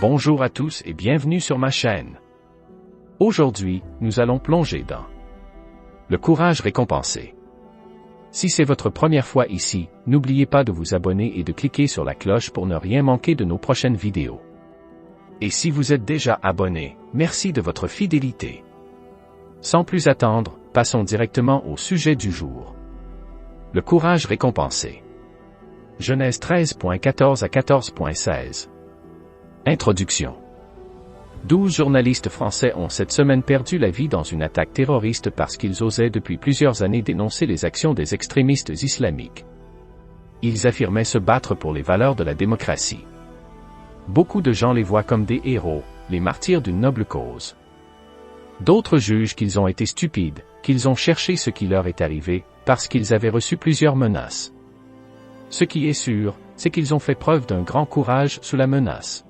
Bonjour à tous et bienvenue sur ma chaîne. Aujourd'hui, nous allons plonger dans le courage récompensé. Si c'est votre première fois ici, n'oubliez pas de vous abonner et de cliquer sur la cloche pour ne rien manquer de nos prochaines vidéos. Et si vous êtes déjà abonné, merci de votre fidélité. Sans plus attendre, passons directement au sujet du jour. Le courage récompensé. Genèse 13.14 à 14.16. Introduction. 12 journalistes français ont cette semaine perdu la vie dans une attaque terroriste parce qu'ils osaient depuis plusieurs années dénoncer les actions des extrémistes islamiques. Ils affirmaient se battre pour les valeurs de la démocratie. Beaucoup de gens les voient comme des héros, les martyrs d'une noble cause. D'autres jugent qu'ils ont été stupides, qu'ils ont cherché ce qui leur est arrivé, parce qu'ils avaient reçu plusieurs menaces. Ce qui est sûr, c'est qu'ils ont fait preuve d'un grand courage sous la menace.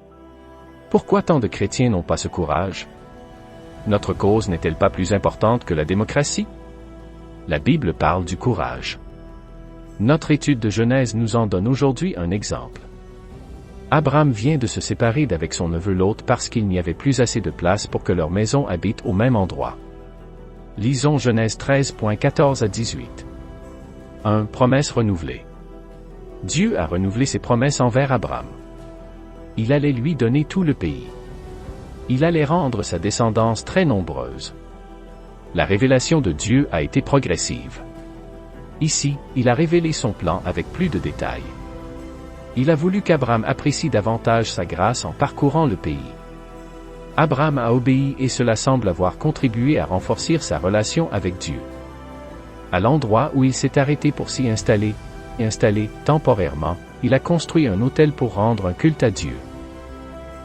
Pourquoi tant de chrétiens n'ont pas ce courage? Notre cause n'est-elle pas plus importante que la démocratie? La Bible parle du courage. Notre étude de Genèse nous en donne aujourd'hui un exemple. Abraham vient de se séparer d'avec son neveu Lot parce qu'il n'y avait plus assez de place pour que leur maison habite au même endroit. Lisons Genèse 13.14 à 18. 1. Promesse renouvelée. Dieu a renouvelé ses promesses envers Abraham. Il allait lui donner tout le pays. Il allait rendre sa descendance très nombreuse. La révélation de Dieu a été progressive. Ici, il a révélé son plan avec plus de détails. Il a voulu qu'Abraham apprécie davantage sa grâce en parcourant le pays. Abraham a obéi et cela semble avoir contribué à renforcer sa relation avec Dieu. À l'endroit où il s'est arrêté pour s'y installer temporairement, il a construit un autel pour rendre un culte à Dieu.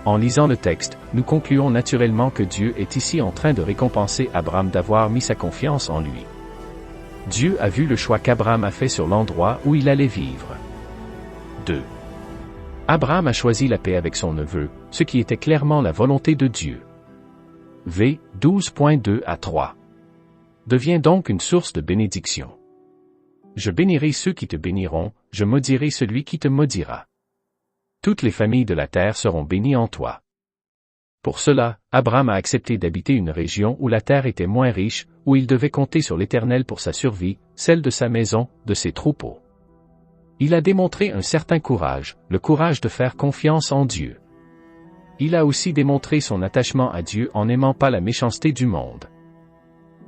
En lisant le texte, nous concluons naturellement que Dieu est ici en train de récompenser Abraham d'avoir mis sa confiance en lui. Dieu a vu le choix qu'Abraham a fait sur l'endroit où il allait vivre. 2. Abraham a choisi la paix avec son neveu, ce qui était clairement la volonté de Dieu. V. 12.2 à 3. Devient donc une source de bénédiction. Je bénirai ceux qui te béniront, je maudirai celui qui te maudira. Toutes les familles de la terre seront bénies en toi. Pour cela, Abraham a accepté d'habiter une région où la terre était moins riche, où il devait compter sur l'Éternel pour sa survie, celle de sa maison, de ses troupeaux. Il a démontré un certain courage, le courage de faire confiance en Dieu. Il a aussi démontré son attachement à Dieu en n'aimant pas la méchanceté du monde.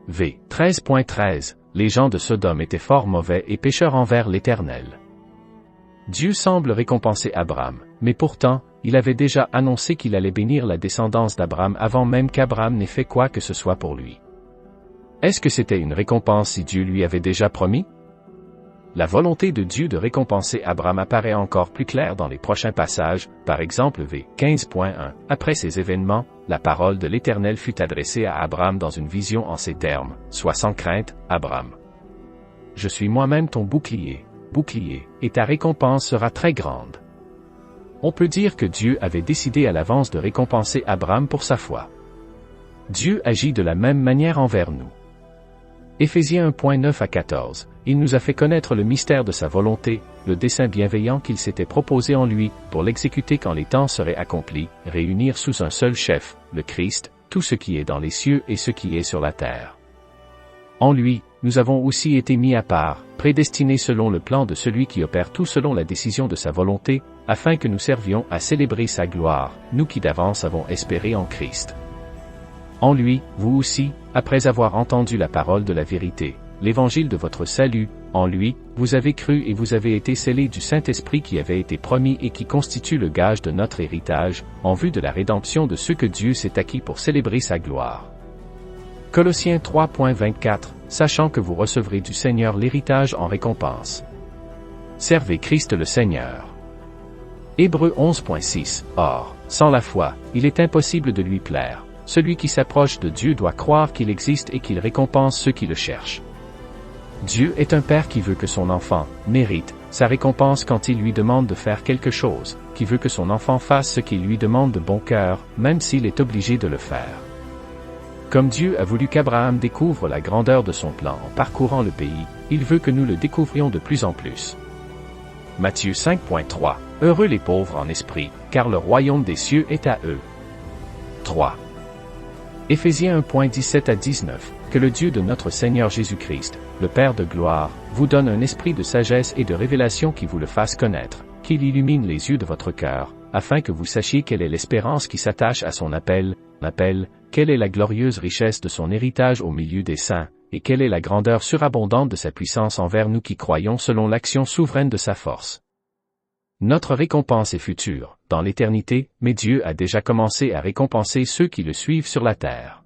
V. 13.13. Les gens de Sodome étaient fort mauvais et pécheurs envers l'Éternel. Dieu semble récompenser Abraham, mais pourtant, il avait déjà annoncé qu'il allait bénir la descendance d'Abraham avant même qu'Abraham n'ait fait quoi que ce soit pour lui. Est-ce que c'était une récompense si Dieu lui avait déjà promis? La volonté de Dieu de récompenser Abraham apparaît encore plus claire dans les prochains passages, par exemple V. 15.1. Après ces événements, la parole de l'Éternel fut adressée à Abraham dans une vision en ces termes, « Sois sans crainte, Abraham. Je suis moi-même ton bouclier, et ta récompense sera très grande. » On peut dire que Dieu avait décidé à l'avance de récompenser Abraham pour sa foi. Dieu agit de la même manière envers nous. Éphésiens 1.9 à 14, il nous a fait connaître le mystère de sa volonté, le dessein bienveillant qu'il s'était proposé en lui, pour l'exécuter quand les temps seraient accomplis, réunir sous un seul chef, le Christ, tout ce qui est dans les cieux et ce qui est sur la terre. En lui, nous avons aussi été mis à part, prédestinés selon le plan de celui qui opère tout selon la décision de sa volonté, afin que nous servions à célébrer sa gloire, nous qui d'avance avons espéré en Christ. En lui, vous aussi, après avoir entendu la parole de la vérité, l'évangile de votre salut, en lui, vous avez cru et vous avez été scellés du Saint-Esprit qui avait été promis et qui constitue le gage de notre héritage, en vue de la rédemption de ceux que Dieu s'est acquis pour célébrer sa gloire. Colossiens 3.24, sachant que vous recevrez du Seigneur l'héritage en récompense. Servez Christ le Seigneur. Hébreux 11.6, or, sans la foi, il est impossible de lui plaire. Celui qui s'approche de Dieu doit croire qu'il existe et qu'il récompense ceux qui le cherchent. Dieu est un Père qui veut que son enfant mérite sa récompense quand il lui demande de faire quelque chose, qui veut que son enfant fasse ce qu'il lui demande de bon cœur, même s'il est obligé de le faire. Comme Dieu a voulu qu'Abraham découvre la grandeur de son plan en parcourant le pays, il veut que nous le découvrions de plus en plus. Matthieu 5.3. Heureux les pauvres en esprit, car le royaume des cieux est à eux. 3. Éphésiens 1.17 à 19. Que le Dieu de notre Seigneur Jésus-Christ, le Père de gloire, vous donne un esprit de sagesse et de révélation qui vous le fasse connaître, qu'il illumine les yeux de votre cœur, afin que vous sachiez quelle est l'espérance qui s'attache à son appel, quelle est la glorieuse richesse de son héritage au milieu des saints, et quelle est la grandeur surabondante de sa puissance envers nous qui croyons selon l'action souveraine de sa force. Notre récompense est future, dans l'éternité, mais Dieu a déjà commencé à récompenser ceux qui le suivent sur la terre.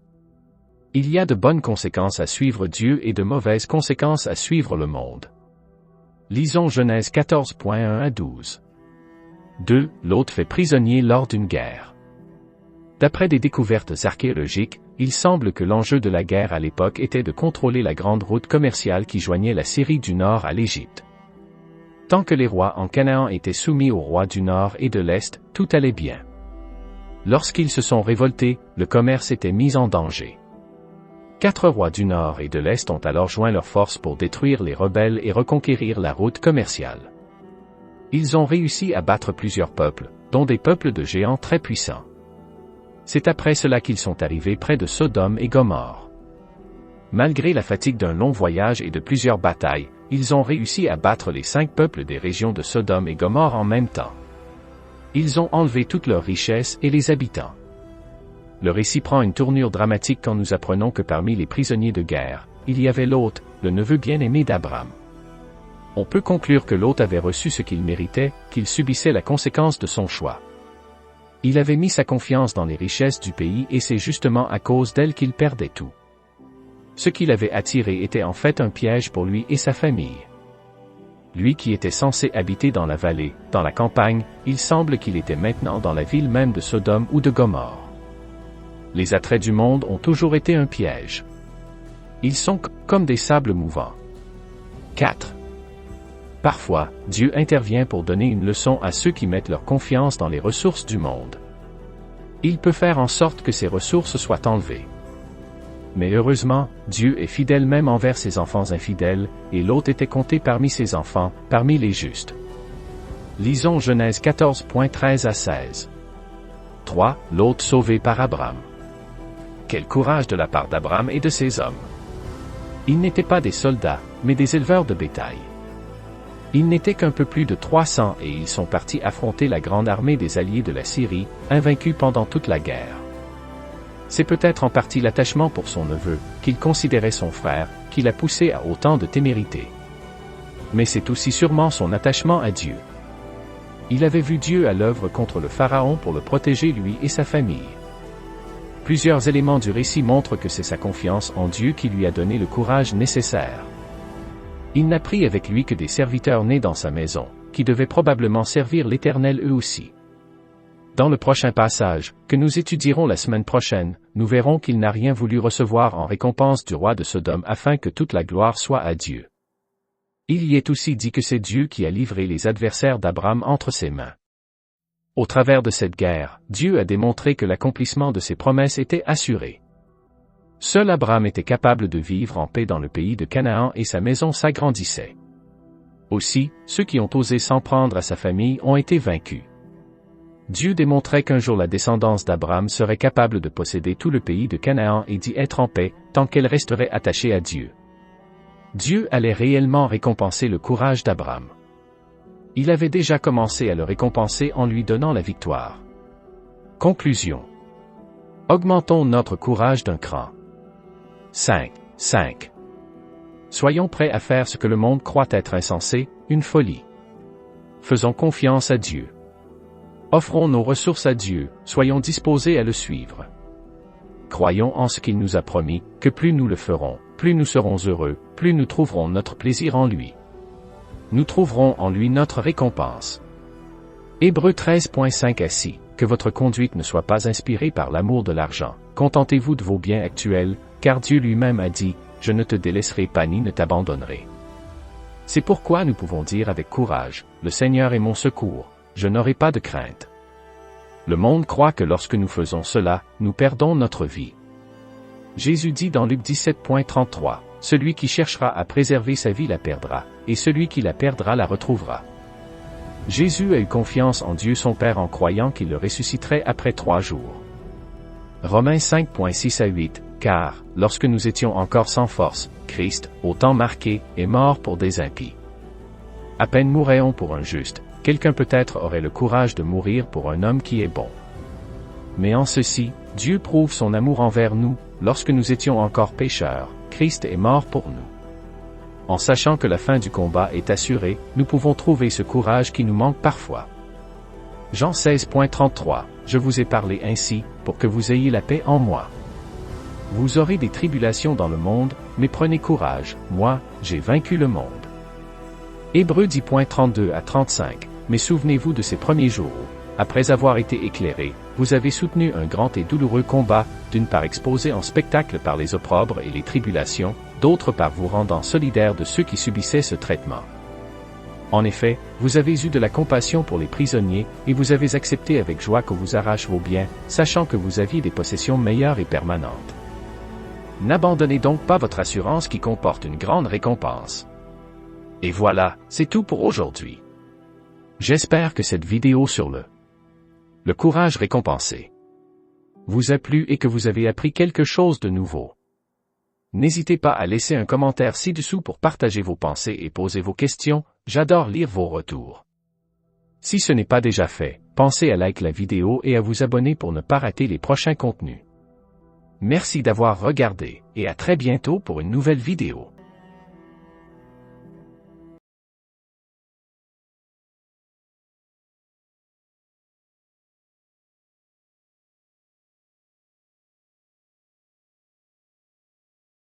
Il y a de bonnes conséquences à suivre Dieu et de mauvaises conséquences à suivre le monde. Lisons Genèse 14.1 à 12. 2. Lot fait prisonnier lors d'une guerre. D'après des découvertes archéologiques, il semble que l'enjeu de la guerre à l'époque était de contrôler la grande route commerciale qui joignait la Syrie du Nord à l'Égypte. Tant que les rois en Canaan étaient soumis aux rois du Nord et de l'Est, tout allait bien. Lorsqu'ils se sont révoltés, le commerce était mis en danger. 4 rois du Nord et de l'Est ont alors joint leurs forces pour détruire les rebelles et reconquérir la route commerciale. Ils ont réussi à battre plusieurs peuples, dont des peuples de géants très puissants. C'est après cela qu'ils sont arrivés près de Sodome et Gomorrhe. Malgré la fatigue d'un long voyage et de plusieurs batailles, ils ont réussi à battre les 5 peuples des régions de Sodome et Gomorrhe en même temps. Ils ont enlevé toutes leurs richesses et les habitants. Le récit prend une tournure dramatique quand nous apprenons que parmi les prisonniers de guerre, il y avait Lot, le neveu bien-aimé d'Abraham. On peut conclure que Lot avait reçu ce qu'il méritait, qu'il subissait la conséquence de son choix. Il avait mis sa confiance dans les richesses du pays et c'est justement à cause d'elles qu'il perdait tout. Ce qu'il avait attiré était en fait un piège pour lui et sa famille. Lui qui était censé habiter dans la vallée, dans la campagne, il semble qu'il était maintenant dans la ville même de Sodome ou de Gomorrhe. Les attraits du monde ont toujours été un piège. Ils sont comme des sables mouvants. 4. Parfois, Dieu intervient pour donner une leçon à ceux qui mettent leur confiance dans les ressources du monde. Il peut faire en sorte que ces ressources soient enlevées. Mais heureusement, Dieu est fidèle même envers ses enfants infidèles, et Lot était compté parmi ses enfants, parmi les justes. Lisons Genèse 14.13 à 16. 3. Lot sauvé par Abraham. Quel courage de la part d'Abraham et de ses hommes! Ils n'étaient pas des soldats, mais des éleveurs de bétail. Ils n'étaient qu'un peu plus de 300 et ils sont partis affronter la grande armée des alliés de la Syrie, invaincus pendant toute la guerre. C'est peut-être en partie l'attachement pour son neveu, qu'il considérait son frère, qui l'a poussé à autant de témérité. Mais c'est aussi sûrement son attachement à Dieu. Il avait vu Dieu à l'œuvre contre le Pharaon pour le protéger lui et sa famille. Plusieurs éléments du récit montrent que c'est sa confiance en Dieu qui lui a donné le courage nécessaire. Il n'a pris avec lui que des serviteurs nés dans sa maison, qui devaient probablement servir l'Éternel eux aussi. Dans le prochain passage, que nous étudierons la semaine prochaine, nous verrons qu'il n'a rien voulu recevoir en récompense du roi de Sodome afin que toute la gloire soit à Dieu. Il y est aussi dit que c'est Dieu qui a livré les adversaires d'Abraham entre ses mains. Au travers de cette guerre, Dieu a démontré que l'accomplissement de ses promesses était assuré. Seul Abraham était capable de vivre en paix dans le pays de Canaan et sa maison s'agrandissait. Aussi, ceux qui ont osé s'en prendre à sa famille ont été vaincus. Dieu démontrait qu'un jour la descendance d'Abraham serait capable de posséder tout le pays de Canaan et d'y être en paix, tant qu'elle resterait attachée à Dieu. Dieu allait réellement récompenser le courage d'Abraham. Il avait déjà commencé à le récompenser en lui donnant la victoire. Conclusion. Augmentons notre courage d'un cran. 5. Soyons prêts à faire ce que le monde croit être insensé, une folie. Faisons confiance à Dieu. Offrons nos ressources à Dieu, soyons disposés à le suivre. Croyons en ce qu'il nous a promis, que plus nous le ferons, plus nous serons heureux, plus nous trouverons notre plaisir en lui. Nous trouverons en lui notre récompense. Hébreux 13.5 à 6. Que votre conduite ne soit pas inspirée par l'amour de l'argent. Contentez-vous de vos biens actuels, car Dieu lui-même a dit, « Je ne te délaisserai pas ni ne t'abandonnerai. » C'est pourquoi nous pouvons dire avec courage, « Le Seigneur est mon secours, je n'aurai pas de crainte. » Le monde croit que lorsque nous faisons cela, nous perdons notre vie. Jésus dit dans Luc 17.33, « Celui qui cherchera à préserver sa vie la perdra, et celui qui la perdra la retrouvera. » Jésus a eu confiance en Dieu son Père en croyant qu'il le ressusciterait après 3 jours. Romains 5.6 à 8, car, lorsque nous étions encore sans force, Christ, au temps marqué, est mort pour des impies. À peine mourrait-on pour un juste, quelqu'un peut-être aurait le courage de mourir pour un homme qui est bon. Mais en ceci, Dieu prouve son amour envers nous, lorsque nous étions encore pécheurs, Christ est mort pour nous. En sachant que la fin du combat est assurée, nous pouvons trouver ce courage qui nous manque parfois. Jean 16.33, je vous ai parlé ainsi, pour que vous ayez la paix en moi. Vous aurez des tribulations dans le monde, mais prenez courage, moi, j'ai vaincu le monde. Hébreux 10.32 à 35, mais souvenez-vous de ces premiers jours. Après avoir été éclairés, vous avez soutenu un grand et douloureux combat, d'une part exposé en spectacle par les opprobres et les tribulations, d'autre part vous rendant solidaire de ceux qui subissaient ce traitement. En effet, vous avez eu de la compassion pour les prisonniers, et vous avez accepté avec joie qu'on vous arrache vos biens, sachant que vous aviez des possessions meilleures et permanentes. N'abandonnez donc pas votre assurance qui comporte une grande récompense. Et voilà, c'est tout pour aujourd'hui. J'espère que cette vidéo sur le courage récompensé vous a plu et que vous avez appris quelque chose de nouveau. N'hésitez pas à laisser un commentaire ci-dessous pour partager vos pensées et poser vos questions, j'adore lire vos retours. Si ce n'est pas déjà fait, pensez à liker la vidéo et à vous abonner pour ne pas rater les prochains contenus. Merci d'avoir regardé, et à très bientôt pour une nouvelle vidéo.